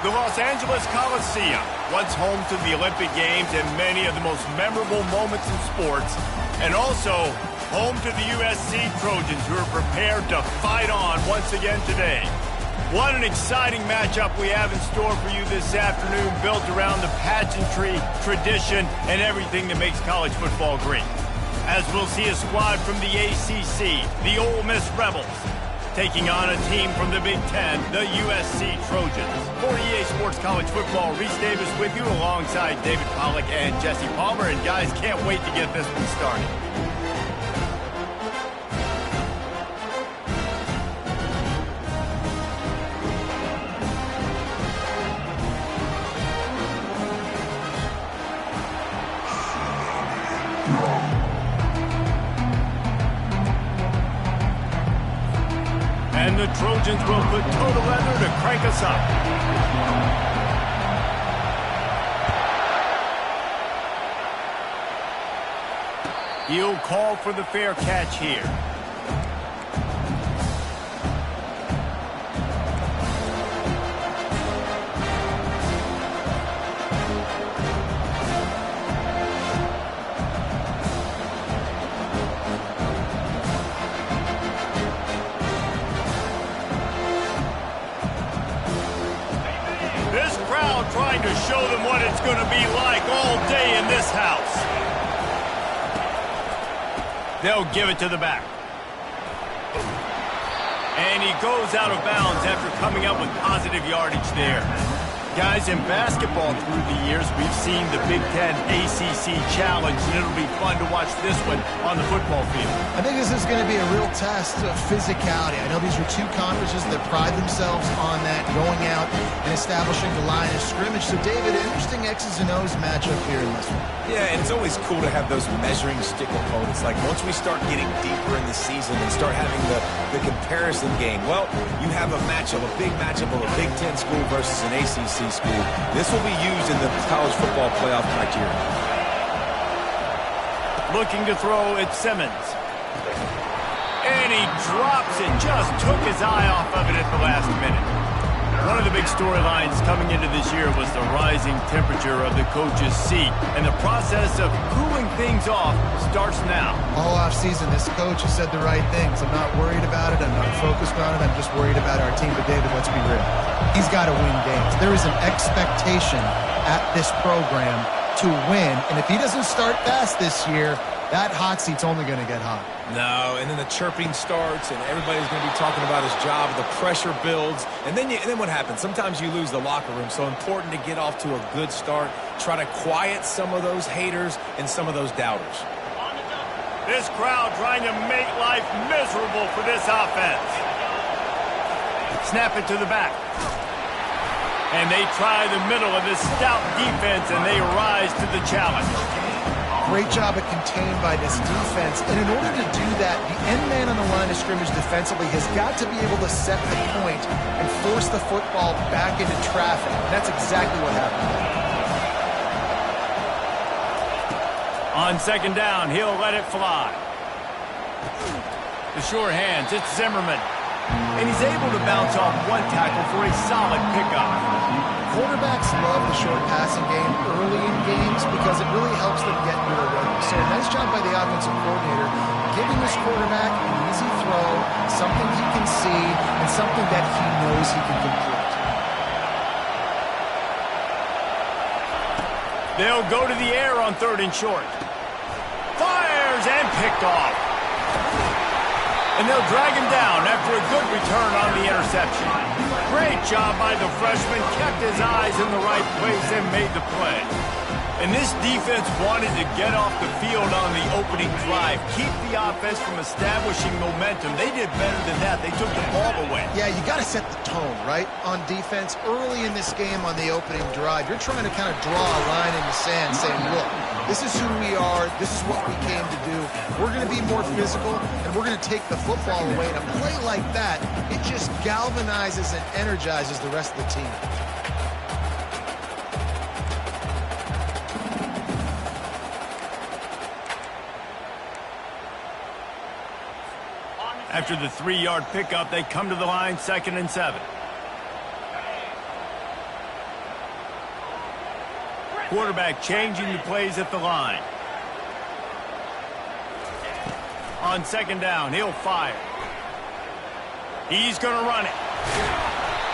The Los Angeles Coliseum, once home to the Olympic Games and many of the most memorable moments in sports, and also home to the USC Trojans, who are prepared to fight on once again today. What an exciting matchup we have in store for you this afternoon, built around the pageantry, tradition, and everything that makes college football great. As we'll see a squad from the ACC, the Ole Miss Rebels, taking on a team from the Big Ten, the USC Trojans. For EA Sports College Football, Reese Davis with you alongside David Pollack and Jesse Palmer. And guys, can't wait to get this one started. And the Trojans will put total leather to crank us up. He'll call for the fair catch here. Trying to show them what it's going to be like all day in this house. They'll give it to the back. And he goes out of bounds after coming up with positive yardage there. Guys, in basketball through the years, we've seen the Big Ten ACC Challenge, and it'll be fun to watch this one on the football field. I think this is going to be a real test of physicality. I know these are two conferences that pride themselves on that, going out and establishing the line of scrimmage. So, David, interesting X's and O's matchup here in this one. Yeah, and it's always cool to have those measuring stick opponents. Like, once we start getting deeper in the season and start having the comparison game, well, you have a matchup, a big matchup of a Big Ten school versus an ACC school. This will be used in the college football playoff criteria. Looking to throw, it's Simmons. And he drops it, just took his eye off of it at the last minute. One of the big storylines coming into this year was the rising temperature of the coach's seat, and the process of cooling things off starts now. All offseason, this coach has said the right things. I'm not worried about it. I'm not focused on it. I'm just worried about our team. But, David, let's be real. He's got to win games. There is an expectation at this program to win, and if he doesn't start fast this year, that hot seat's only going to get hot. No, and then the chirping starts, and everybody's going to be talking about his job. The pressure builds, and then what happens? Sometimes you lose the locker room, so important to get off to a good start. Try to quiet some of those haters and some of those doubters. This crowd trying to make life miserable for this offense. Snap it to the back. And they try the middle of this stout defense, and they rise to the challenge. Great job at contained by this defense. And in order to do that, the end man on the line of scrimmage defensively has got to be able to set the point and force the football back into traffic. And that's exactly what happened. On second down, he'll let it fly. The sure hands, it's Zimmerman. And he's able to bounce off one tackle for a solid pickup. Quarterbacks love the short passing game early in games because it really helps them get into their rhythm. So a nice job by the offensive coordinator giving this quarterback an easy throw, something he can see, and something that he knows he can complete. They'll go to the air on third and short. Fires and picked off. And they'll drag him down after a good return on the interception. Great job by the freshman, kept his eyes in the right place and made the play. And this defense wanted to get off the field on the opening drive, keep the offense from establishing momentum. They did better than that. They took the ball away. Yeah, you got to set the tone, right, on defense. Early in this game on the opening drive, you're trying to kind of draw a line in the sand saying, look, this is who we are. This is what we came to do. We're going to be more physical, and we're going to take the football away. And a play like that, it just galvanizes and energizes the rest of the team. After the 3-yard pickup, they come to the line, 2nd and 7. Quarterback changing the plays at the line. On second down, he'll fire. He's going to run it.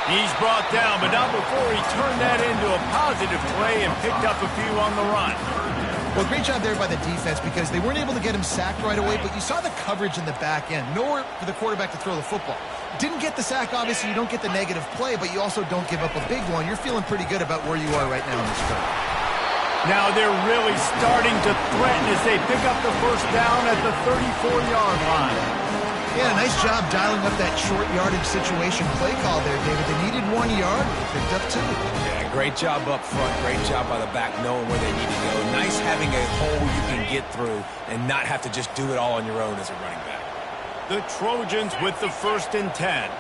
He's brought down, but not before he turned that into a positive play and picked up a few on the run. Well, great job there by the defense because they weren't able to get him sacked right away, but you saw the coverage in the back end. Nowhere for the quarterback to throw the football. Didn't get the sack, obviously. You don't get the negative play, but you also don't give up a big one. You're feeling pretty good about where you are right now in this drive. Now they're really starting to threaten as they pick up the first down at the 34-yard line. Yeah, nice job dialing up that short yardage situation play call there, David. They needed 1 yard. They picked up 2. Yeah, great job up front. Great job by the back knowing where they need to go. Nice having a hole you can get through and not have to just do it all on your own as a running back. The Trojans with the 1st and 10.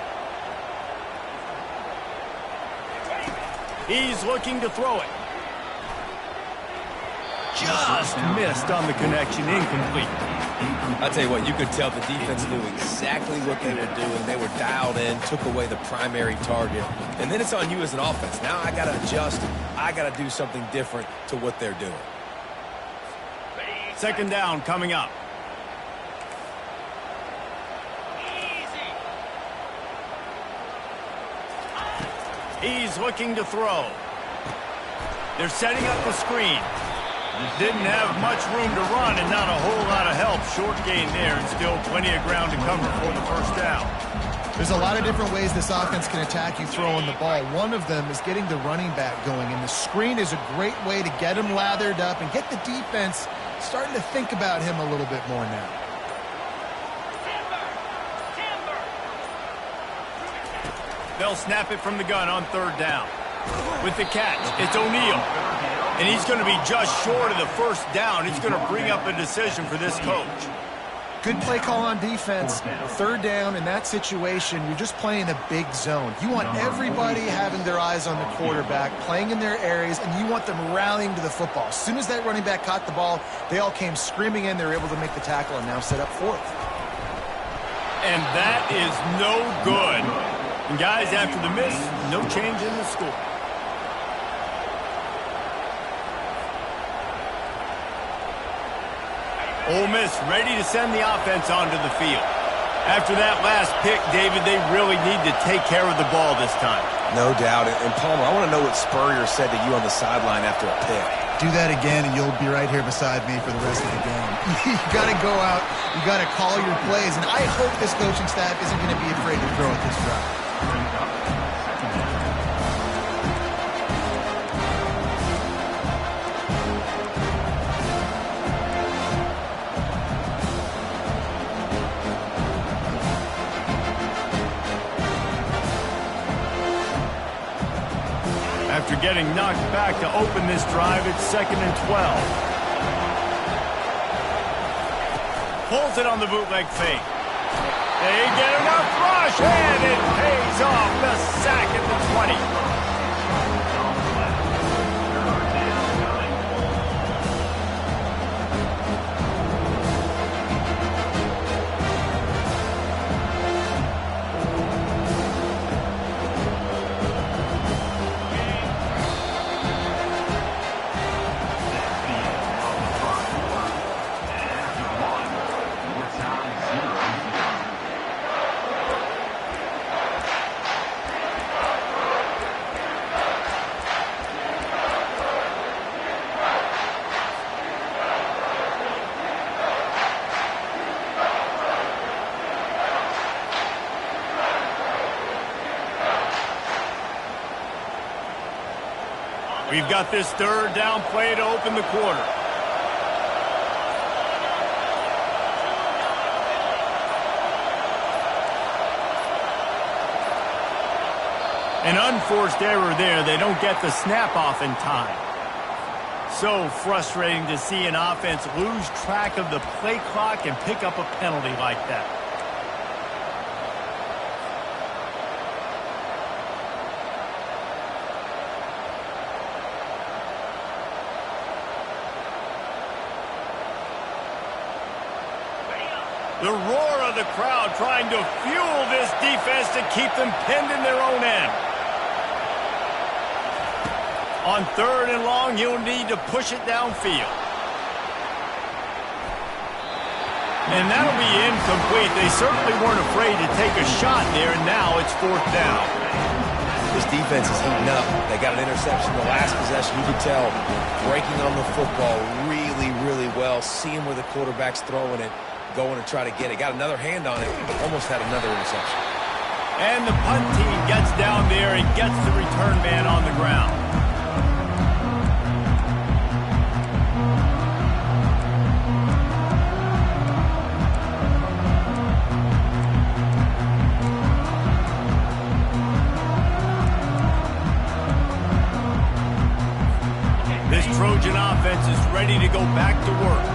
He's looking to throw it. Just missed on the connection, incomplete. I'll tell you what, you could tell the defense knew exactly what they were doing. They were dialed in, took away the primary target. And then it's on you as an offense. Now I got to adjust. I got to do something different to what they're doing. Second down coming up. He's looking to throw. They're setting up the screen. Didn't have much room to run and not a whole lot of help. Short gain there and still plenty of ground to cover for the first down. There's a lot of different ways this offense can attack you throwing the ball. One of them is getting the running back going, and the screen is a great way to get him lathered up and get the defense starting to think about him a little bit more now. They'll snap it from the gun on third down. With the catch, it's O'Neal. And he's going to be just short of the first down. He's going to bring up a decision for this coach. Good play call on defense. Third down in that situation, you're just playing a big zone. You want everybody having their eyes on the quarterback, playing in their areas, and you want them rallying to the football. As soon as that running back caught the ball, they all came screaming in. They were able to make the tackle and now set up fourth. And that is no good. And guys, after the miss, no change in the score. Ole Miss ready to send the offense onto the field. After that last pick, David, they really need to take care of the ball this time. No doubt. And Palmer, I want to know what Spurrier said to you on the sideline after a pick. Do that again, and you'll be right here beside me for the rest of the game. You got to go out. You got to call your plays. And I hope this coaching staff isn't going to be afraid to throw at this drive. After getting knocked back to open this drive, it's 2nd and 12. Pulls it on the bootleg fake. They get enough rush, and it pays off. The sack at the 20. We've got this third down play to open the quarter. An unforced error there. They don't get the snap off in time. So frustrating to see an offense lose track of the play clock and pick up a penalty like that. The roar of the crowd trying to fuel this defense to keep them pinned in their own end. On 3rd and long, he'll need to push it downfield. And that'll be incomplete. They certainly weren't afraid to take a shot there, and now it's 4th down. This defense is heating up. They got an interception the last possession. You could tell breaking on the football really, really well, seeing where the quarterback's throwing it, going to try to get it. Got another hand on it, almost had another interception. And the punt team gets down there and gets the return man on the ground. This Trojan offense is ready to go back to work.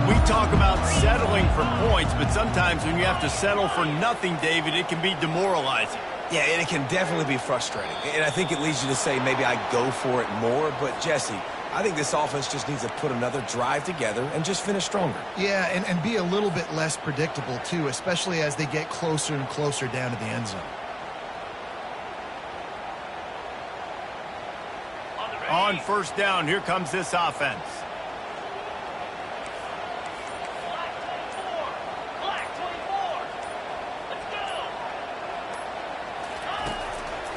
We talk about settling for points, but sometimes when you have to settle for nothing, David, it can be demoralizing. Yeah, and it can definitely be frustrating. And I think it leads you to say maybe I go for it more. But, Jesse, I think this offense just needs to put another drive together and just finish stronger. Yeah, and be a little bit less predictable, too, especially as they get closer and closer down to the end zone. On 1st down, here comes this offense.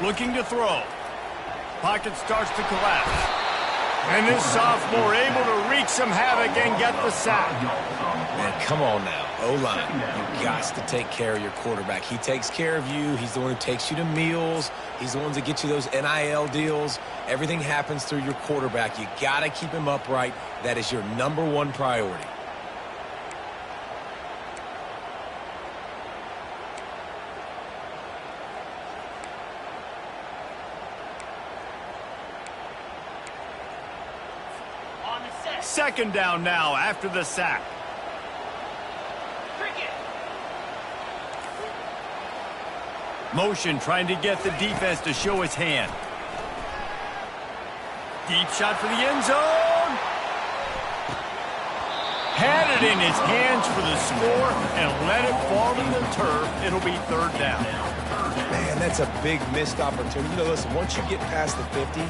Looking to throw. Pocket starts to collapse. And this sophomore able to wreak some havoc and get the sack. Man, come on now. O-line, you got to take care of your quarterback. He takes care of you. He's the one who takes you to meals. He's the one that gets you those NIL deals. Everything happens through your quarterback. You got to keep him upright. That is your #1 priority. Second down now after the sack. Motion trying to get the defense to show his hand. Deep shot for the end zone. Had it in his hands for the score and let it fall to the turf. It'll be 3rd down. Man, that's a big missed opportunity. You know, listen, once you get past the 50,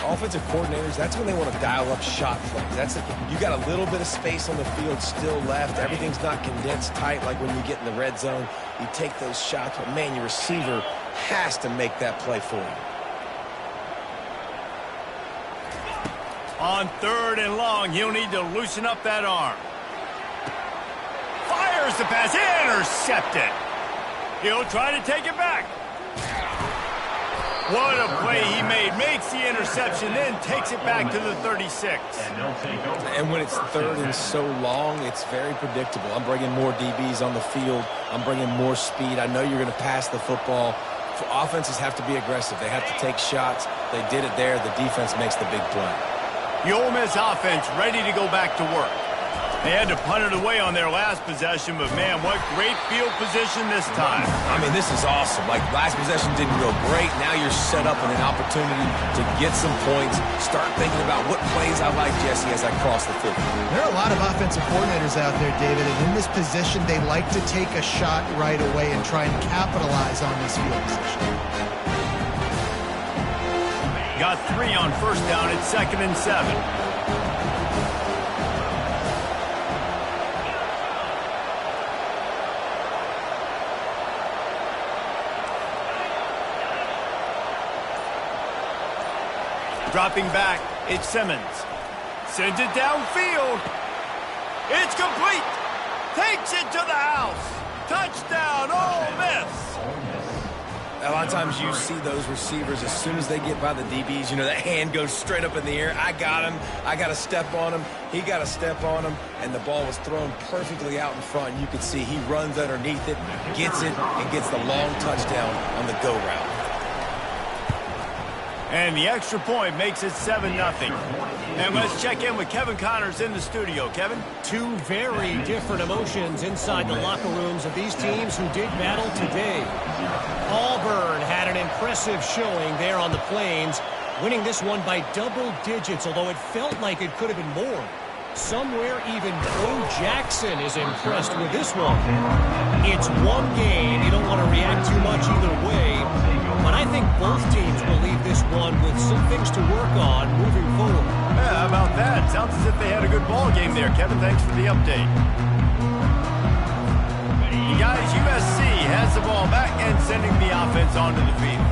offensive coordinators, that's when they want to dial up shot plays. You got a little bit of space on the field still left. Everything's not condensed tight like when you get in the red zone. You take those shots, but man, your receiver has to make that play for you. On 3rd and long, he'll need to loosen up that arm. Fires the pass, intercepted. He'll try to take it back. What a play he made. Makes the interception, then takes it back to the 36. And when it's 3rd and so long, it's very predictable. I'm bringing more DBs on the field. I'm bringing more speed. I know you're going to pass the football. Offenses have to be aggressive. They have to take shots. They did it there. The defense makes the big play. The Ole Miss offense ready to go back to work. They had to punt it away on their last possession, but man, what great field position this time. I mean, this is awesome. Like, last possession didn't go great. Now you're set up in an opportunity to get some points. Start thinking about what plays I like, Jesse, as I cross the field. There are a lot of offensive coordinators out there, David, and in this position, they like to take a shot right away and try and capitalize on this field position. Got 3 on 1st down. It's 2nd and 7. Dropping back, it's Simmons. Sends it downfield. It's complete. Takes it to the house. Touchdown, Ole Miss. A lot of times you see those receivers, as soon as they get by the DBs, you know, that hand goes straight up in the air. I got him. I got to step on him. He got to step on him. And the ball was thrown perfectly out in front. You could see he runs underneath it, gets it, and gets the long touchdown on the go route. And the extra point makes it 7-0. And let's check in with Kevin Connors in the studio. Kevin? Two very different emotions inside the locker rooms of these teams who did battle today. Auburn had an impressive showing there on the Plains, winning this one by double digits, although it felt like it could have been more. Somewhere even Bo Jackson is impressed with this one. It's one game. You don't want to react too much either way, but I think think both teams will leave this one with some things to work on moving forward. Yeah, how about that? Sounds as if they had a good ball game there. Kevin, thanks for the update. And guys, USC has the ball back and sending the offense onto the field.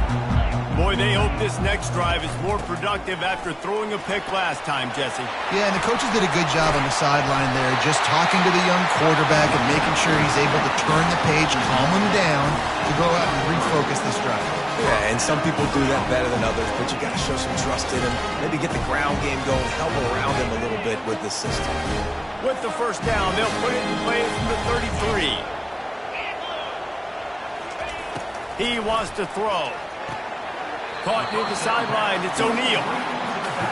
Boy, they hope this next drive is more productive after throwing a pick last time, Jesse. Yeah, and the coaches did a good job on the sideline there, just talking to the young quarterback and making sure he's able to turn the page, calm him down to go out and refocus this drive. Yeah, and some people do that better than others, but you got to show some trust in him. Maybe get the ground game going, help around him a little bit with this system. With the first down, they'll put it in play from the 33. He wants to throw. Caught near the sideline. It's O'Neal.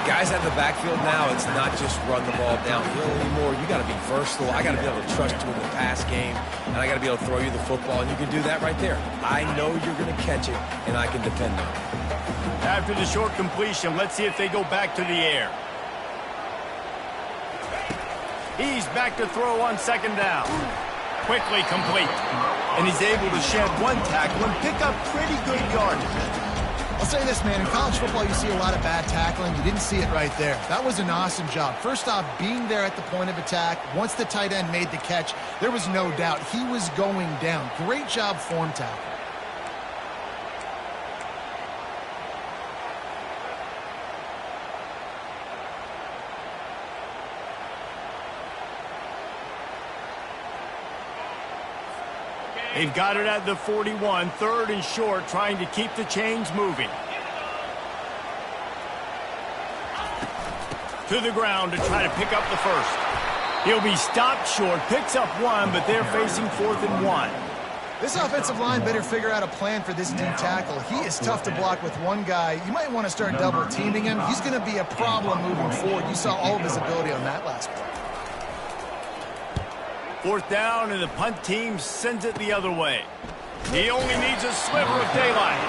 Guys out of the backfield now, it's not just run the ball downhill anymore. You got to be versatile. I got to be able to trust you in the pass game, and I got to be able to throw you the football, and you can do that right there. I know you're going to catch it, and I can depend on it. After the short completion, let's see if they go back to the air. He's back to throw on second down. Quickly complete. And he's able to shed one tackle and pick up pretty good yardage. I'll say this, man. In college football, you see a lot of bad tackling. You didn't see it right there. That was an awesome job. First off, being there at the point of attack. Once the tight end made the catch, there was no doubt he was going down. Great job form tackle. They've got it at the 41, third and short, trying to keep the chains moving. To the ground to try to pick up the first. He'll be stopped short, picks up one, but they're facing 4th and 1. This offensive line better figure out a plan for this D tackle. He is tough to block with one guy. You might want to start double teaming him. He's going to be a problem moving forward. You saw all of his ability on that last play. 4th down, and the punt team sends it the other way. He only needs a sliver of daylight.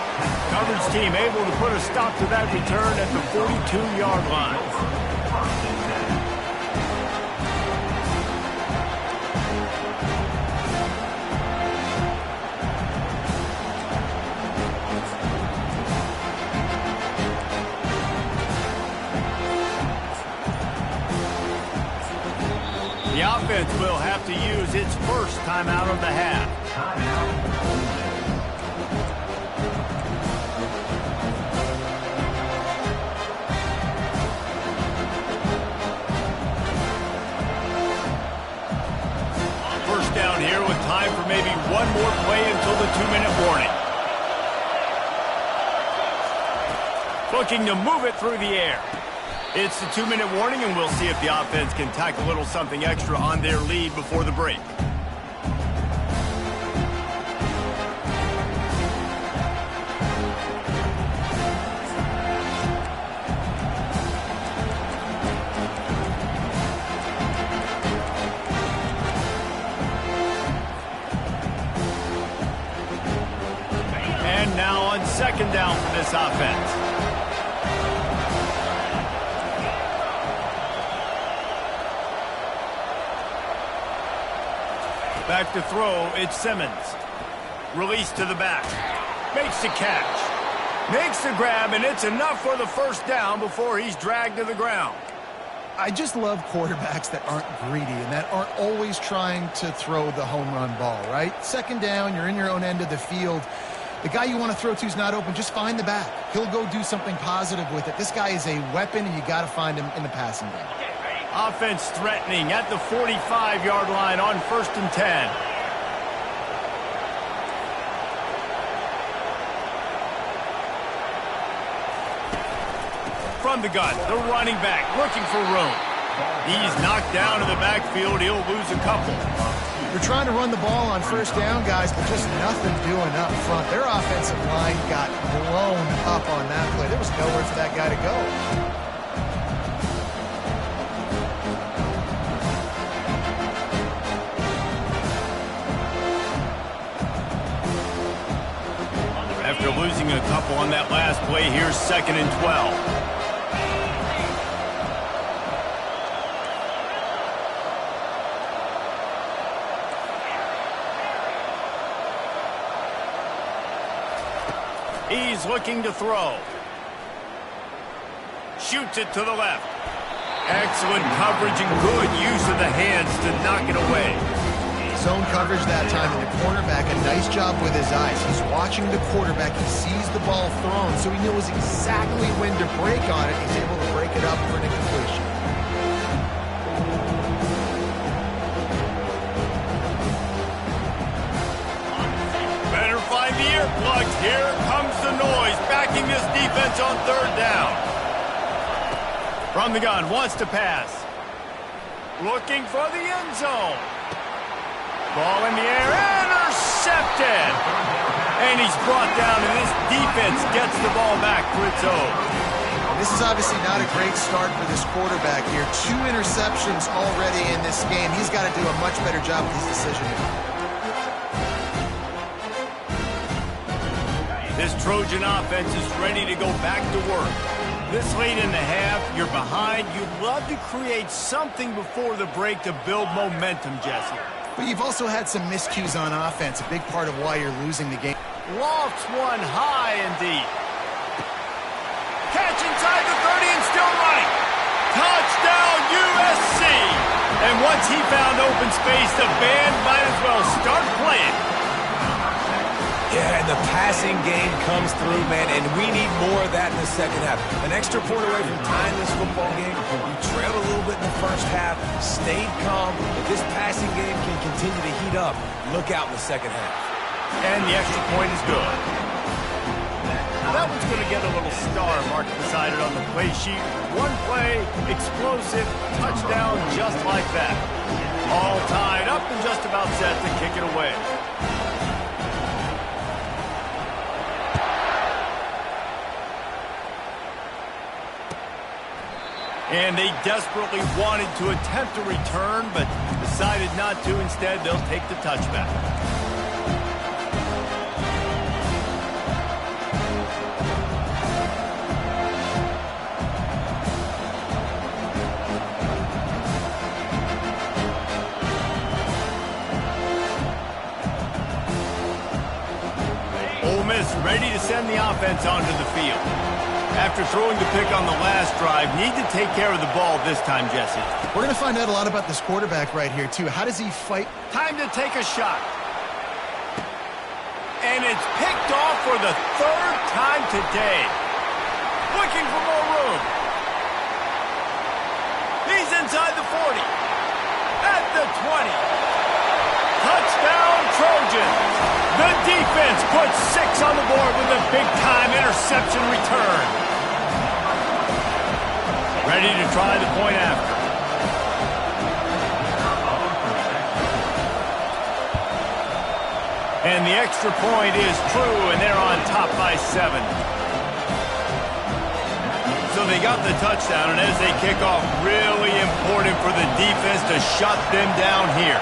Coverage team able to put a stop to that return at the 42-yard line. The offense will have to use its first timeout of the half. First down here with time for maybe one more play until the 2-minute warning. Looking to move it through the air. It's the 2-minute warning, and we'll see if the offense can tack a little something extra on their lead before the break. And now on second down for this offense. Back to throw, it's Simmons. Release to the back. Makes the catch. Makes the grab, and it's enough for the first down before he's dragged to the ground. I just love quarterbacks that aren't greedy and that aren't always trying to throw the home run ball, right? Second down, you're in your own end of the field. The guy you want to throw to is not open. Just find the back. He'll go do something positive with it. This guy is a weapon, and you got to find him in the passing game. Offense threatening at the 45-yard line on 1st and 10. From the gun, the running back looking for room. He's knocked down in the backfield. He'll lose a couple. You're trying to run the ball on first down, guys, but just nothing doing up front. Their offensive line got blown up on that play. There was nowhere for that guy to go. After losing a couple on that last play, here's 2nd and 12. He's looking to throw. Shoots it to the left. Excellent coverage and good use of the hands to knock it away. Zone coverage that time, and the cornerback, a nice job with his eyes. He's watching the quarterback. He sees the ball thrown, so he knows exactly when to break on it. He's able to break it up for an incompletion. Better find the earplugs. Here comes the noise, backing this defense on third down. From the gun, wants to pass. Looking for the end zone. Ball in the air, intercepted. And he's brought down, and this defense gets the ball back for its own. This is obviously not a great start for this quarterback here. 2 interceptions already in this game. He's got to do a much better job with his decision. This Trojan offense is ready to go back to work. This late in the half, you're behind. You'd love to create something before the break to build momentum, Jesse. But you've also had some miscues on offense, a big part of why you're losing the game. Lofts one high and deep. Catch inside the 30 and still running. Touchdown, USC! And once he found open space, the band might as well start playing. Yeah, and the passing game comes through, man, and we need more of that in the second half. An extra point away from tying this football game. You trailed a little bit in the first half, stayed calm. If this passing game can continue to heat up, look out in the second half. And the extra point is good. That one's going to get a little star marked beside it on the play sheet. One play, explosive, touchdown just like that. All tied up and just about set to kick it away. And they desperately wanted to attempt a return, but decided not to. Instead, they'll take the touchback. Ole Miss ready to send the offense onto the field. After throwing the pick on the last drive, need to take care of the ball this time, Jesse. We're going to find out a lot about this quarterback right here, too. How does he fight? Time to take a shot. And it's picked off for the 3rd time today. Looking for more room. He's inside the 40. At the 20. Touchdown, Trojans. The defense puts 6 on the board with a big-time interception return. Ready to try the point after. And the extra point is true, and they're on top by 7. So they got the touchdown, and as they kick off, really important for the defense to shut them down here.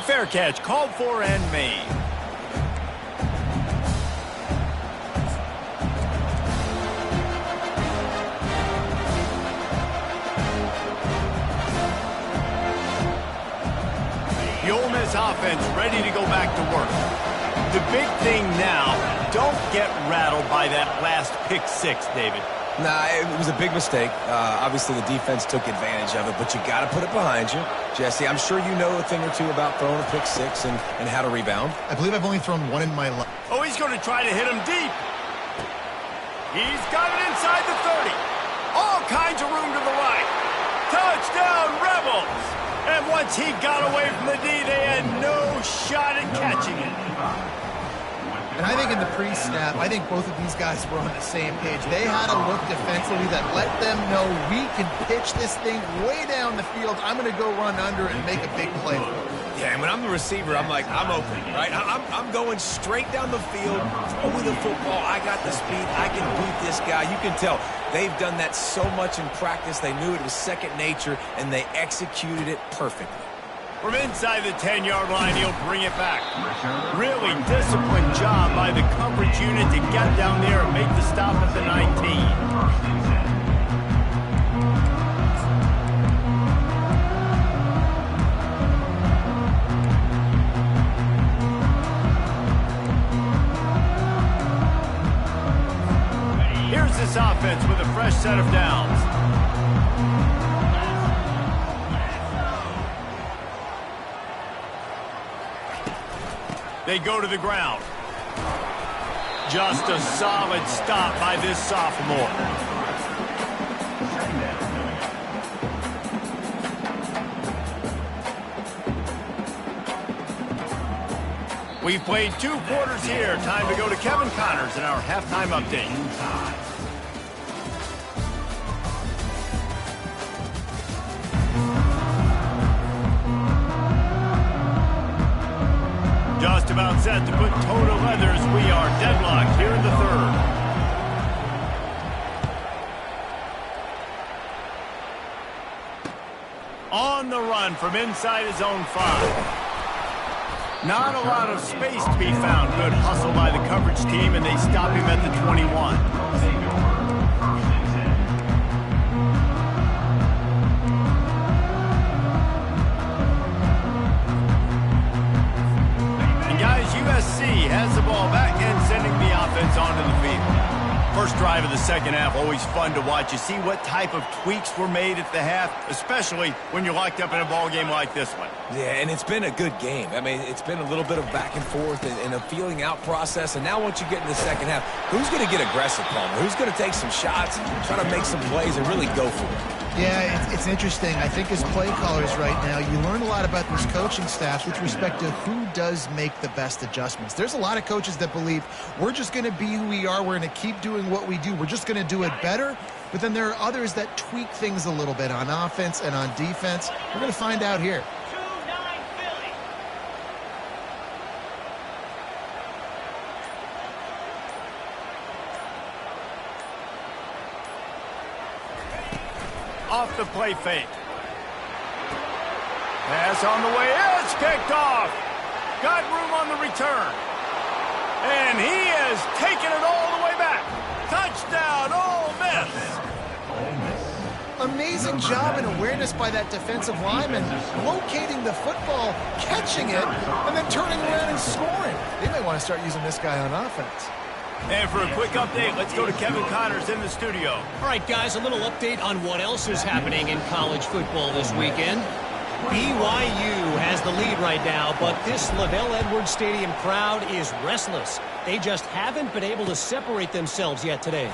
Fair catch, called for and made. The Ole Miss offense ready to go back to work. The big thing now, don't get rattled by that last pick 6, David. Nah, it was a big mistake. Obviously, the defense took advantage of it, but you got to put it behind you. Jesse, I'm sure you know a thing or two about throwing a pick 6 and how to rebound. I believe I've only thrown 1 in my life. Oh, he's going to try to hit him deep. He's got it inside the 30. All kinds of room to the right. Touchdown, Rebels! And once he got away from the D, they had no shot at catching it. And I think in the pre-snap, I think both of these guys were on the same page. They had a look defensively that let them know we can pitch this thing way down the field. I'm going to go run under it and make a big play for it. Yeah, and when I'm the receiver, I'm like, I'm open, right? I'm going straight down the field, throw me the football. I got the speed. I can beat this guy. You can tell they've done that so much in practice. They knew it was second nature, and they executed it perfectly. From inside the 10-yard line, he'll bring it back. Really disciplined job by the coverage unit to get down there and make the stop at the 19. fresh set of downs. They go to the ground. Just a solid stop by this sophomore. We've played 2 quarters here. Time to go to Kevin Connors in our halftime update. Just about set to put toe to leathers. We are deadlocked here in the third. On the run from inside his own 5. Not a lot of space to be found. Good hustle by the coverage team, and they stop him at the 21. And guys, USC has the ball back and sending the offense onto the field. First drive of the second half, always fun to watch. You see what type of tweaks were made at the half, especially when you're locked up in a ball game like this one. Yeah, and it's been a good game. I mean, it's been a little bit of back and forth and a feeling out process. And now once you get in the second half, who's going to get aggressive, Palmer? Who's going to take some shots, try to make some plays, and really go for it? Yeah, it's interesting. I think as play callers right now, you learn a lot about these coaching staffs with respect to who does make the best adjustments. There's a lot of coaches that believe we're just going to be who we are. We're going to keep doing what we do. We're just going to do it better. But then there are others that tweak things a little bit on offense and on defense. We're going to find out here. Off the play fake. Pass on the way. It's kicked off. Got room on the return. And he has taken it all the way back. Touchdown, Ole Miss. Amazing job and awareness by that defensive lineman, locating the football, catching it, and then turning around and scoring. They may want to start using this guy on offense. And for a quick update, let's go to Kevin Connors in the studio. All right, guys, a little update on what else is happening in college football this weekend. BYU has the lead right now, but this LaVell Edwards Stadium crowd is restless. They just haven't been able to separate themselves yet today.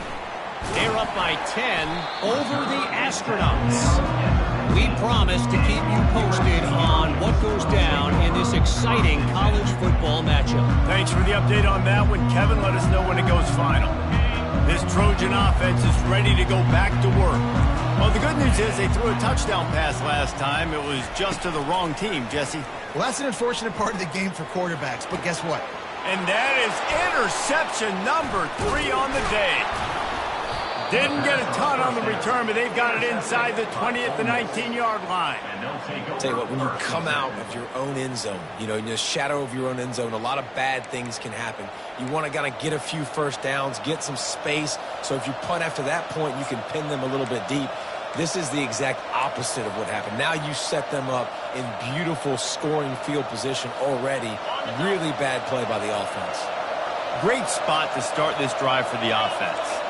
They're up by 10 over the Astronauts. We promise to keep you posted on what goes down in this exciting college football matchup. Thanks for the update on that one, Kevin. Let us know when it goes final. This Trojan offense is ready to go back to work. Well, the good news is they threw a touchdown pass last time. It was just to the wrong team, Jesse. Well, that's an unfortunate part of the game for quarterbacks, but guess what? And that is interception number 3 on the day. Didn't get a ton on the return, but they've got it inside the 20 at the 19-yard line. I'll tell you what, when you come out of your own end zone, in the shadow of your own end zone, a lot of bad things can happen. You want to kind of get a few first downs, get some space, so if you punt after that point, you can pin them a little bit deep. This is the exact opposite of what happened. Now you set them up in beautiful scoring field position already. Really bad play by the offense. Great spot to start this drive for the offense.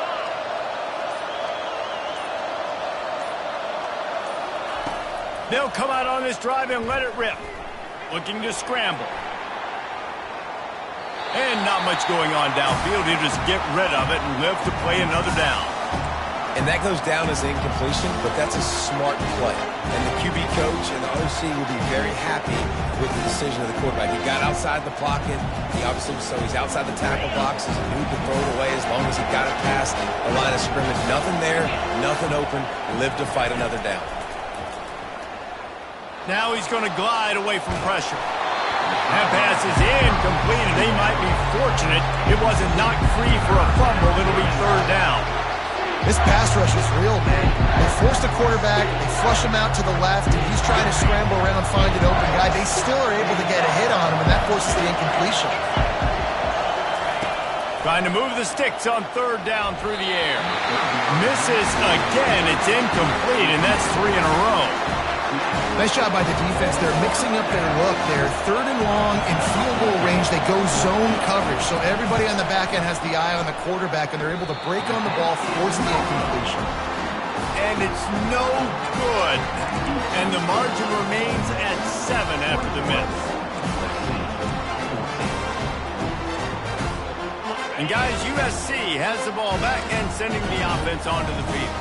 They'll come out on this drive and let it rip. Looking to scramble. And not much going on downfield. He'll just get rid of it and live to play another down. And that goes down as an incompletion, but that's a smart play. And the QB coach and the OC will be very happy with the decision of the quarterback. He got outside the pocket. He obviously, so he's outside the tackle box. He knew he could throw it away as long as he got it past the line of scrimmage. Nothing there, nothing open. Live to fight another down. Now he's going to glide away from pressure. That pass is incomplete, and they might be fortunate it wasn't knocked free for a fumble. It'll be third down. This pass rush is real, man. They force the quarterback, they flush him out to the left, and he's trying to scramble around, find an open guy. They still are able to get a hit on him, and that forces the incompletion. Trying to move the sticks on third down through the air. Misses again. It's incomplete, and that's 3 in a row. Nice job by the defense. They're mixing up their look. They're 3rd and long in field goal range. They go zone coverage. So everybody on the back end has the eye on the quarterback, and they're able to break on the ball, force the incompletion. And it's no good. And the margin remains at 7 after the miss. And guys, USC has the ball back and sending the offense onto the field.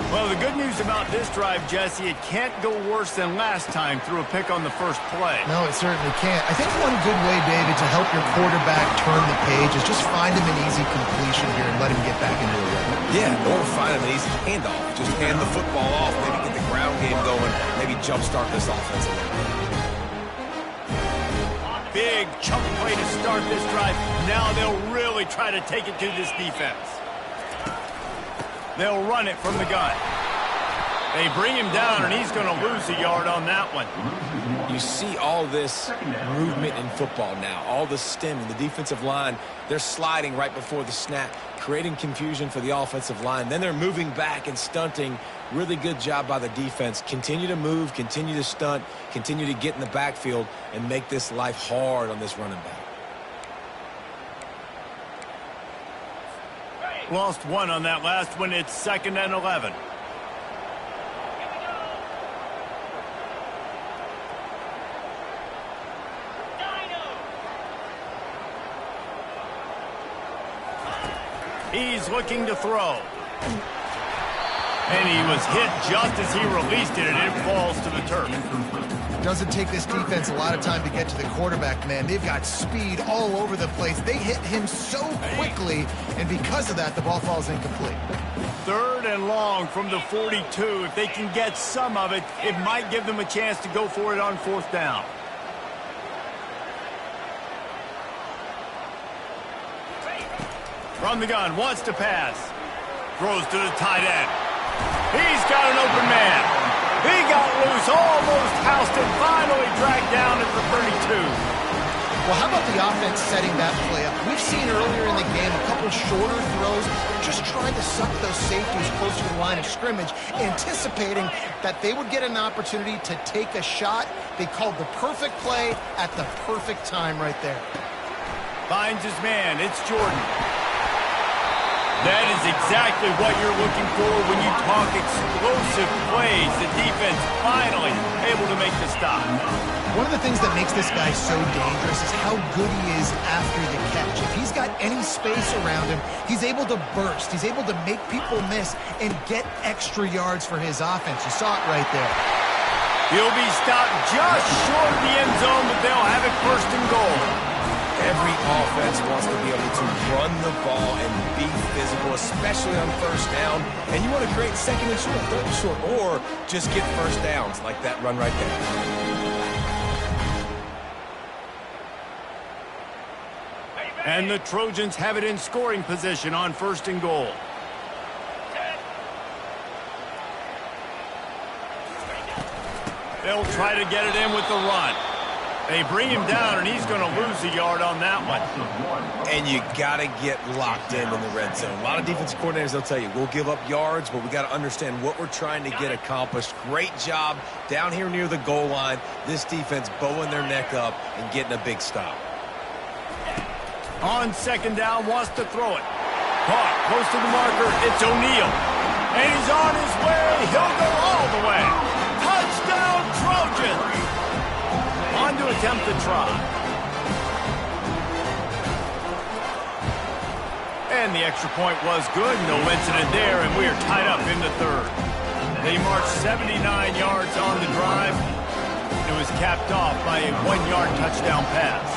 Well, the good news about this drive, Jesse, it can't go worse than last time through a pick on the first play. No, it certainly can't. I think one good way, David, to help your quarterback turn the page is just find him an easy completion here and let him get back into the rhythm. Yeah, or find him an easy handoff. Just hand the football off, maybe get the ground game going, maybe jumpstart this offense a little bit. Big chunk play to start this drive. Now they'll really try to take it to this defense. They'll run it from the gun. They bring him down, and he's going to lose a yard on that one. You see all this movement in football now, all the stemming, the defensive line, they're sliding right before the snap, creating confusion for the offensive line. Then they're moving back and stunting. Really good job by the defense. Continue to move, continue to stunt, continue to get in the backfield, and make this life hard on this running back. Lost one on that last one. It's 2nd and 11. He's looking to throw. And he was hit just as he released it, and it falls to the turf. Doesn't take this defense a lot of time to get to the quarterback, man. They've got speed all over the place. They hit him so quickly, and because of that, the ball falls incomplete. 3rd and long from the 42. If they can get some of it, it might give them a chance to go for it on 4th down. From the gun, wants to pass. Throws to the tight end. He's got an open man. He got loose, almost housed and finally dragged down at the 32. Well, how about the offense setting that play up? We've seen earlier in the game a couple shorter throws, just trying to suck those safeties closer to the line of scrimmage, anticipating that they would get an opportunity to take a shot. They called the perfect play at the perfect time right there. Finds his man. It's Jordan. That is exactly what you're looking for when you talk explosive plays. The defense finally able to make the stop. One of the things that makes this guy so dangerous is how good he is after the catch. If he's got any space around him, he's able to burst. He's able to make people miss and get extra yards for his offense. You saw it right there. He'll be stopped just short of the end zone, but they'll have it 1st and goal. Every offense wants to be able to run the ball and be physical, especially on 1st down. And you want to create 2nd and short, 3rd and short, or just get 1st downs like that run right there. And the Trojans have it in scoring position on 1st and goal. They'll try to get it in with the run. They bring him down, and he's going to lose a yard on that one. And you got to get locked in the red zone. A lot of defensive coordinators, they'll tell you, we'll give up yards, but we got to understand what we're trying to get accomplished. Great job down here near the goal line. This defense bowing their neck up and getting a big stop. On 2nd down, wants to throw it. Caught close to the marker. It's O'Neal. And he's on his way. He'll go all the way. Touchdown, Trojans! On to attempt the try. And the extra point was good. No incident there, and we are tied up in the 3rd. They marched 79 yards on the drive. It was capped off by a 1-yard touchdown pass.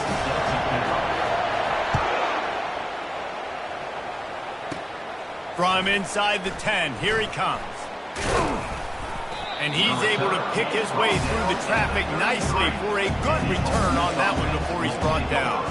From inside the 10, here he comes. And he's able to pick his way through the traffic nicely for a good return on that one before he's brought down.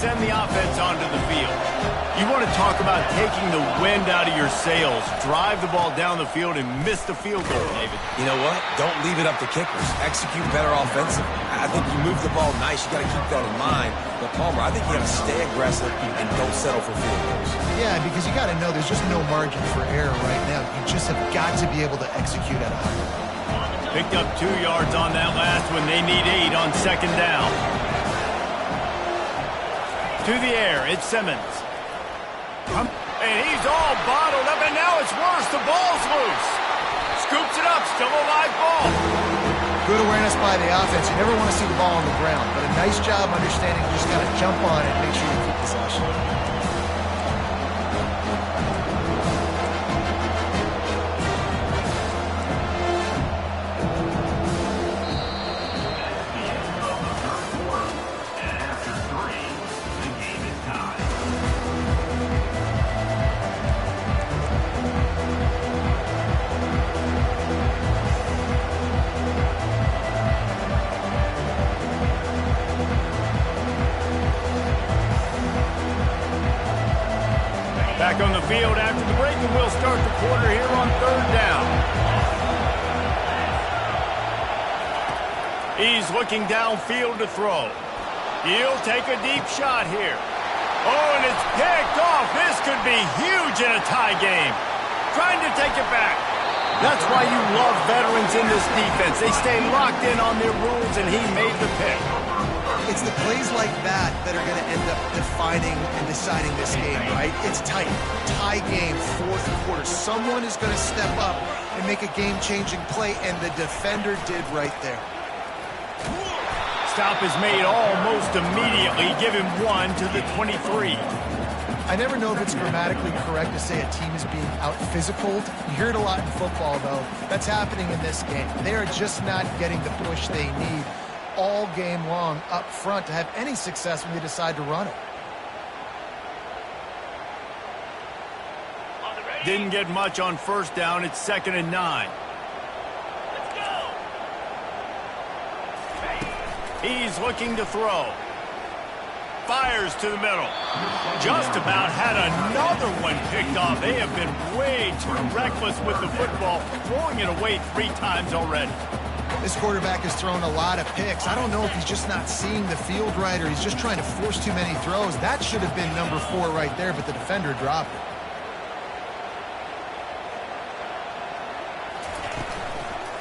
send the offense onto the field. You want to talk about taking the wind out of your sails. Drive the ball down the field and miss the field goal, David. You know what? Don't leave it up to kickers. Execute better offensively. I think you move the ball nice. You got to keep that in mind. But Palmer, I think you got to stay aggressive and don't settle for field goals. Yeah, because you got to know there's just no margin for error right now. You just have got to be able to execute at a high level. Picked up 2 yards on that last one. They need 8 on second down. To the air, it's Simmons. And he's all bottled up, and now it's worse. The ball's loose. Scoops it up, still a live ball. Good awareness by the offense. You never want to see the ball on the ground, but a nice job understanding you just got to jump on it and make sure you keep possession. Back on the field after the break, and we'll start the quarter here on third down. He's looking downfield to throw. He'll take a deep shot here. Oh, and it's picked off. This could be huge in a tie game. Trying to take it back. That's why you love veterans in this defense. They stay locked in on their rules, and he made the pick. It's the plays like that that are going to end up defining and deciding this game, right? It's tight. Tie game, fourth quarter. Someone is going to step up and make a game-changing play, and the defender did right there. Stop is made almost immediately. Give him 1 to the 23. I never know if it's grammatically correct to say a team is being out-physicaled. You hear it a lot in football, though. That's happening in this game. They are just not getting the push they need all game long up front to have any success when they decide to run it. Didn't get much on first down. It's 2nd and 9. He's looking to throw. Fires to the middle. Just about had another one picked off. They have been way too reckless with the football, throwing it away 3 times already. This quarterback has thrown a lot of picks. I don't know if he's just not seeing the field right or he's just trying to force too many throws. That should have been number 4 right there, but the defender dropped it.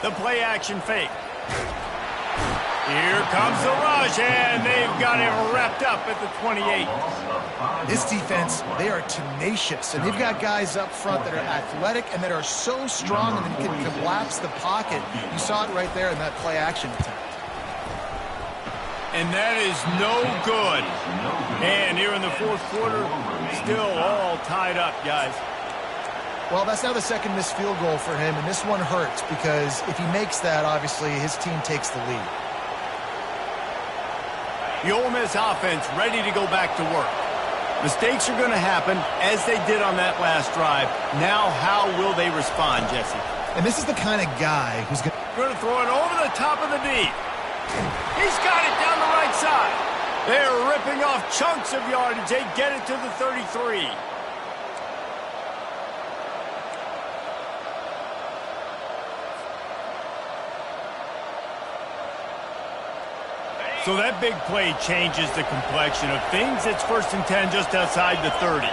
The play action fake. Here comes the rush, and they've got it wrapped up at the 28. This defense, they are tenacious, and they've got guys up front that are athletic and that are so strong and can collapse the pocket. You saw it right there in that play action attempt. And that is no good. And here in the fourth quarter, still all tied up, guys. Well, that's now the second missed field goal for him, and this one hurts because if he makes that, obviously, his team takes the lead. The Ole Miss offense ready to go back to work. Mistakes are going to happen, as they did on that last drive. Now, how will they respond, Jesse? And this is the kind of guy who's going to throw it over the top of the deep. He's got it down the right side. They're ripping off chunks of yardage. They get it to the 33. So that big play changes the complexion of things. It's 1st and 10 just outside the 30.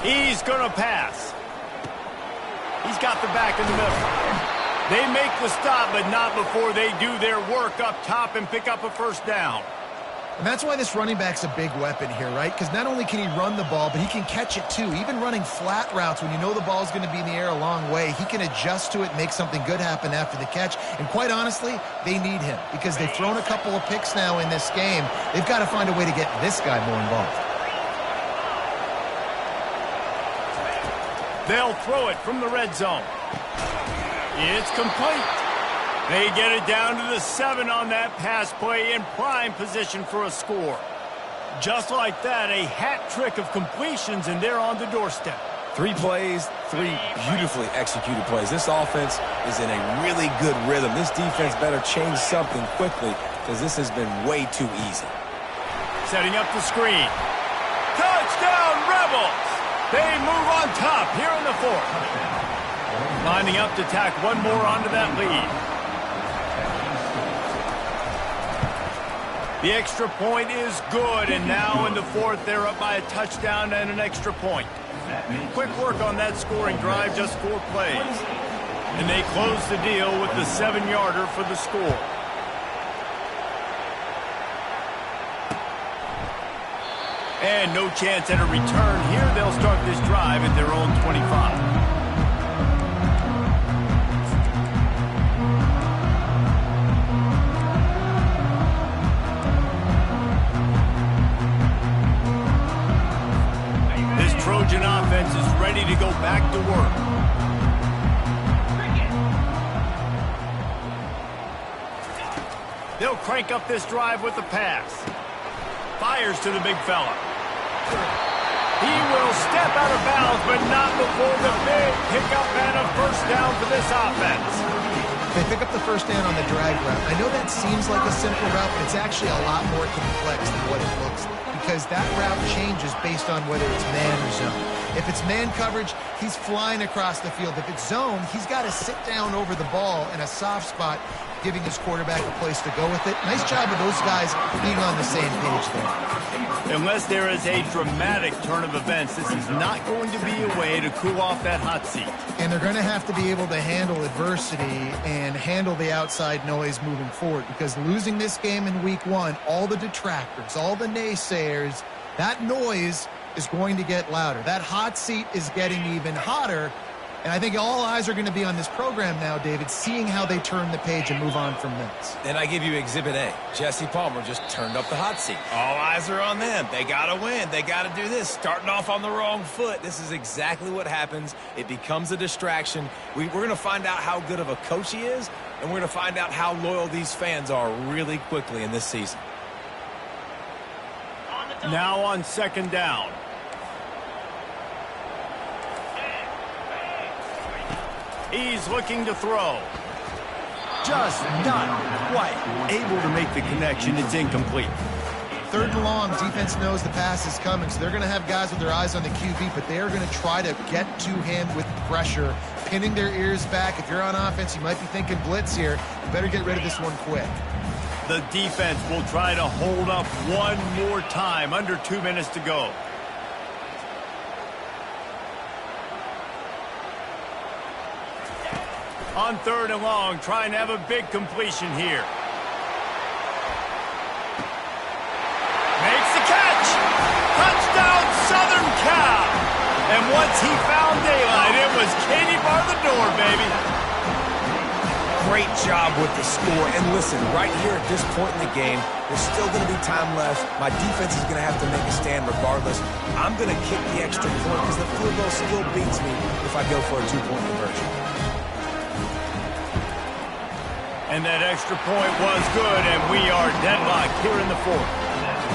He's going to pass. He's got the back in the middle. They make the stop, but not before they do their work up top and pick up a first down. And that's why this running back's a big weapon here, right? Because not only can he run the ball, but he can catch it too. Even running flat routes when you know the ball's going to be in the air a long way, he can adjust to it and make something good happen after the catch. And quite honestly, they need him because they've thrown a couple of picks now in this game. They've got to find a way to get this guy more involved. They'll throw it from the red zone. It's complete. They get it down to the 7 on that pass play in prime position for a score. Just like that, a hat trick of completions, and they're on the doorstep. 3 plays, 3 beautifully executed plays. This offense is in a really good rhythm. This defense better change something quickly because this has been way too easy. Setting up the screen. Touchdown, Rebels! They move on top here in the 4th. Lining up to tack one more onto that lead. The extra point is good, and now in the 4th, they're up by a touchdown and an extra point. Quick work on that scoring drive, just 4 plays. And they close the deal with the 7-yarder for the score. And no chance at a return here. They'll start this drive at their own 25. Trojan offense is ready to go back to work. They'll crank up this drive with the pass. Fires to the big fella. He will step out of bounds, but not before the big pickup and a first down for this offense. They pick up the first down on the drag route. I know that seems like a simple route, but it's actually a lot more complex than what it looks like, because that route changes based on whether it's man or zone. If it's man coverage, he's flying across the field. If it's zone, he's got to sit down over the ball in a soft spot, giving his quarterback a place to go with it. Nice job of those guys being on the same page there. Unless there is a dramatic turn of events, this is not going to be a way to cool off that hot seat. And they're going to have to be able to handle adversity and handle the outside noise moving forward, because losing this game in week 1, all the detractors, all the naysayers, that noise is going to get louder. That hot seat is getting even hotter. And I think all eyes are going to be on this program now, David, seeing how they turn the page and move on from this. Then I give you Exhibit A. Jesse Palmer just turned up the hot seat. All eyes are on them. They got to win. They got to do this. Starting off on the wrong foot. This is exactly what happens. It becomes a distraction. We're going to find out how good of a coach he is, and we're going to find out how loyal these fans are really quickly in this season. Now on 2nd down. He's looking to throw. Just not quite able to make the connection. It's incomplete. 3rd and long, defense knows the pass is coming, so they're going to have guys with their eyes on the QB, but they are going to try to get to him with pressure, pinning their ears back. If you're on offense, you might be thinking blitz here. You better get rid of this one quick. The defense will try to hold up one more time. Under 2 minutes to go. On 3rd and long, trying to have a big completion here. Makes the catch. Touchdown, Southern Cal. And once he found daylight, it was Katie bar the door, baby. Great job with the score. And listen, right here at this point in the game, there's still going to be time left. My defense is going to have to make a stand regardless. I'm going to kick the extra point because the field goal still beats me if I go for a 2-point conversion. And that extra point was good, and we are deadlocked here in the 4th.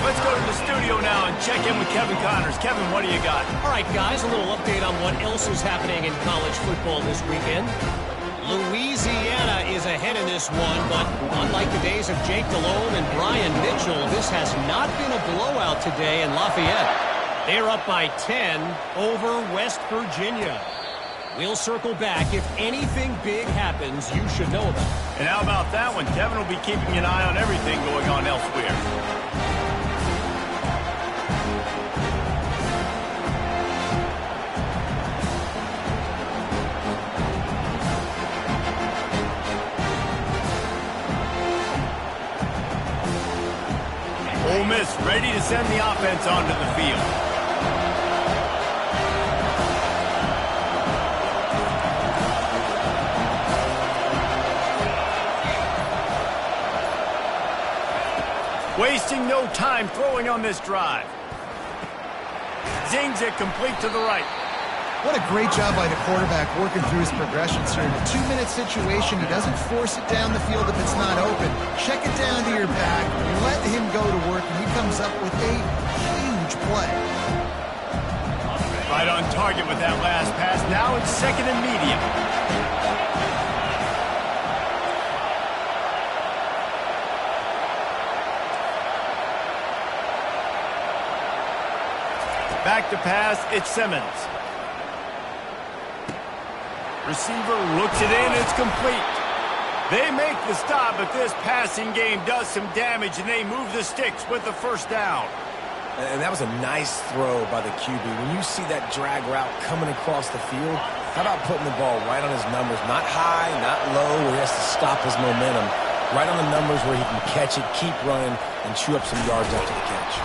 Let's go to the studio now and check in with Kevin Connors. Kevin, what do you got? All right, guys, a little update on what else is happening in college football this weekend. Louisiana is ahead in this one, but unlike the days of Jake Delhomme and Brian Mitchell, this has not been a blowout today in Lafayette. They're up by 10 over West Virginia. We'll circle back. If anything big happens, you should know about it. And how about that one? Kevin will be keeping an eye on everything going on elsewhere. Ole Miss ready to send the offense onto the field. Wasting no time throwing on this drive. Zings it complete to the right. What a great job by the quarterback working through his progressions here. In a 2-minute situation, he doesn't force it down the field if it's not open. Check it down to your back, let him go to work, and he comes up with a huge play. Right on target with that last pass. Now it's second and medium. Back to pass, it's Simmons. Receiver looks it in, it's complete. They make the stop, but this passing game does some damage, and they move the sticks with the first down. And that was a nice throw by the QB. When you see that drag route coming across the field, how about putting the ball right on his numbers? Not high, not low, where he has to stop his momentum. Right on the numbers where he can catch it, keep running, and chew up some yards after the catch.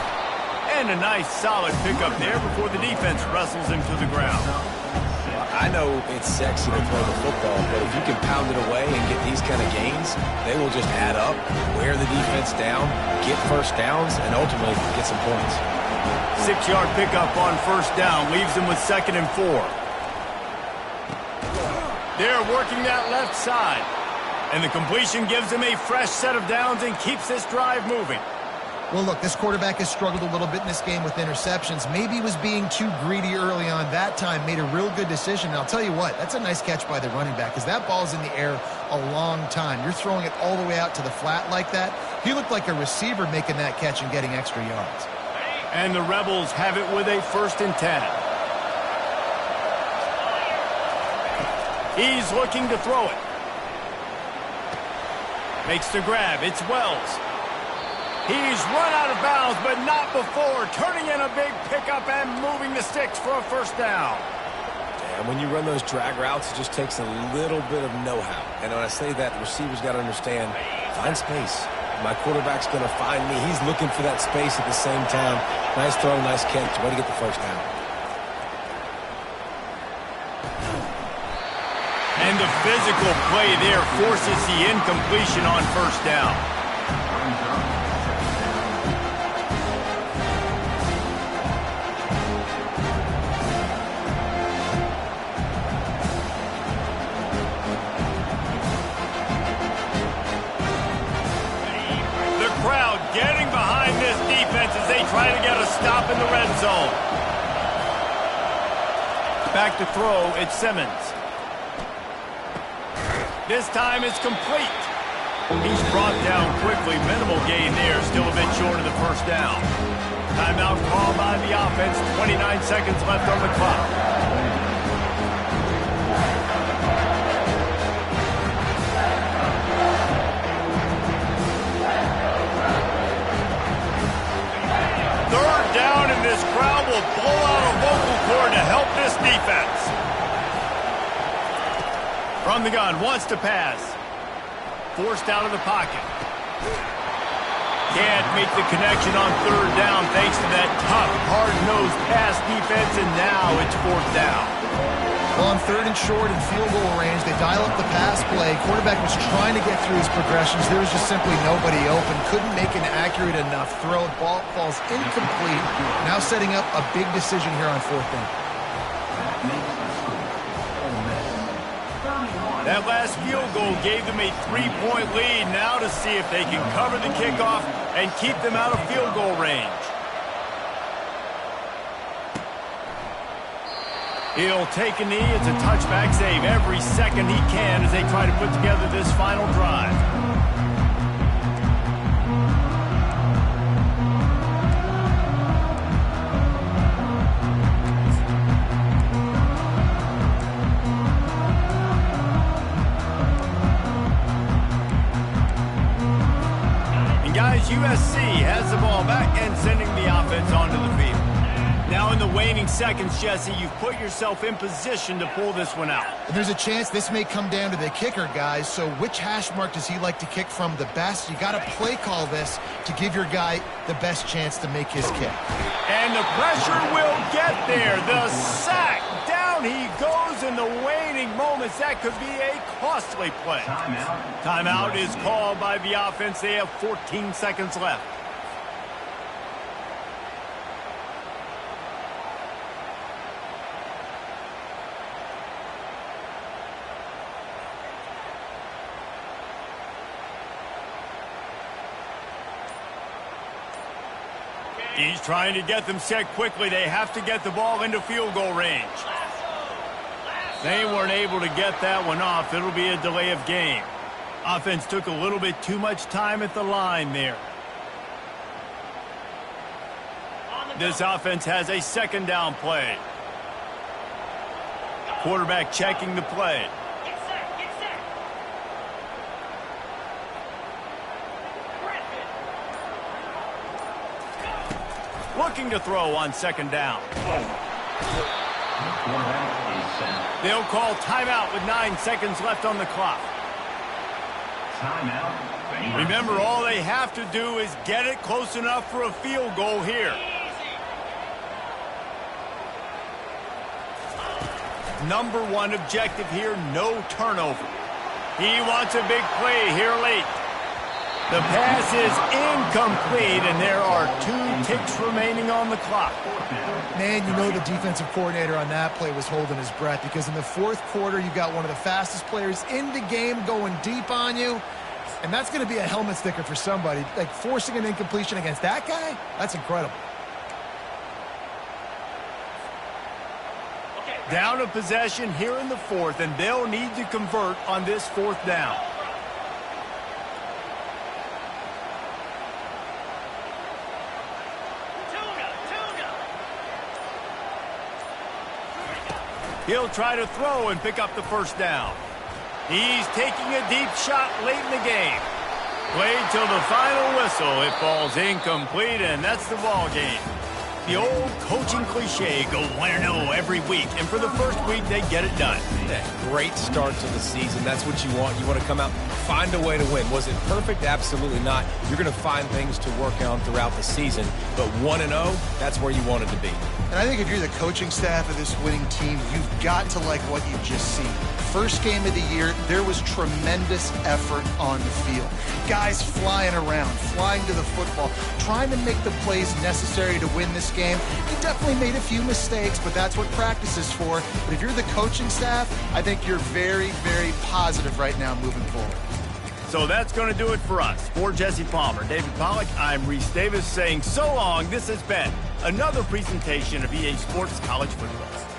And a nice, solid pickup there before the defense wrestles him to the ground. I know it's sexy to throw the football, but if you can pound it away and get these kind of gains, they will just add up, wear the defense down, get first downs, and ultimately get some points. 6-yard pickup on first down leaves them with 2nd and 4. They're working that left side. And the completion gives them a fresh set of downs and keeps this drive moving. Well, look, this quarterback has struggled a little bit in this game with interceptions. Maybe he was being too greedy early on. That time made a real good decision. And I'll tell you what, that's a nice catch by the running back because that ball's in the air a long time. You're throwing it all the way out to the flat like that. He looked like a receiver making that catch and getting extra yards. And the Rebels have it with a 1st and 10. He's looking to throw it. Makes the grab. It's Wells. He's run out of bounds, but not before. Turning in a big pickup and moving the sticks for a first down. And when you run those drag routes, it just takes a little bit of know-how. And when I say that, the receiver's got to understand, find space. My quarterback's going to find me. He's looking for that space at the same time. Nice throw, nice catch. Way to get the first down. And the physical play there forces the incompletion on first down. The crowd getting behind this defense as they try to get a stop in the red zone. Back to throw, it's Simmons. This time it's complete. He's brought down quickly. Minimal gain there. Still a bit short of the first down. Timeout called by the offense. 29 seconds left on the clock. Third down, and this crowd will blow out a vocal cord to help this defense. From the gun, wants to pass. Forced out of the pocket. Can't make the connection on third down thanks to that tough, hard-nosed pass defense, and now it's 4th down. Well, on 3rd and short and field goal range, they dial up the pass play. Quarterback was trying to get through his progressions. There was just simply nobody open. Couldn't make an accurate enough throw. Ball falls incomplete. Now setting up a big decision here on 4th down. That last field goal gave them a 3-point lead. Now to see if they can cover the kickoff and keep them out of field goal range. He'll take a knee. It's a touchback save every second he can as they try to put together this final drive. USC has the ball back and sending the offense onto the field. Now in the waning seconds, Jesse, you've put yourself in position to pull this one out. And there's a chance this may come down to the kicker, guys. So which hash mark does he like to kick from the best? You got to play call this to give your guy the best chance to make his kick. And the pressure will get there. The sack. Down he goes in the waning moments. That could be a costly play. Timeout is called by the offense. They have 14 seconds left. He's trying to get them set quickly. They have to get the ball into field goal range. They weren't able to get that one off. It'll be a delay of game. Offense took a little bit too much time at the line there. This offense has a second down play. Quarterback checking the play. Looking to throw on second down. They'll call timeout with 9 seconds left on the clock. Remember, all they have to do is get it close enough for a field goal here. Number one objective here, no turnover. He wants a big play here late. The pass is incomplete, and there are 2 ticks remaining on the clock. Man, you know the defensive coordinator on that play was holding his breath, because in the fourth quarter, you got one of the fastest players in the game going deep on you, and that's going to be a helmet sticker for somebody. Like, forcing an incompletion against that guy, that's incredible. Down a possession here in the fourth, and they'll need to convert on this fourth down. He'll try to throw and pick up the first down. He's taking a deep shot late in the game. Played till the final whistle. It falls incomplete, and that's the ball game. The old coaching cliche, go 1-0 every week. And for the first week, they get it done. Yeah, great start to the season. That's what you want. You want to come out, find a way to win. Was it perfect? Absolutely not. You're going to find things to work on throughout the season. But 1-0, that's where you want it to be. And I think if you're the coaching staff of this winning team, you've got to like what you've just seen. First game of the year, there was tremendous effort on the field. Guys flying around, flying to the football, trying to make the plays necessary to win this game. They definitely made a few mistakes, but that's what practice is for. But if you're the coaching staff, I think you're very, very positive right now moving forward. So that's going to do it for us. For Jesse Palmer, David Pollack, I'm Reese Davis saying so long. This has been another presentation of EA Sports College Football.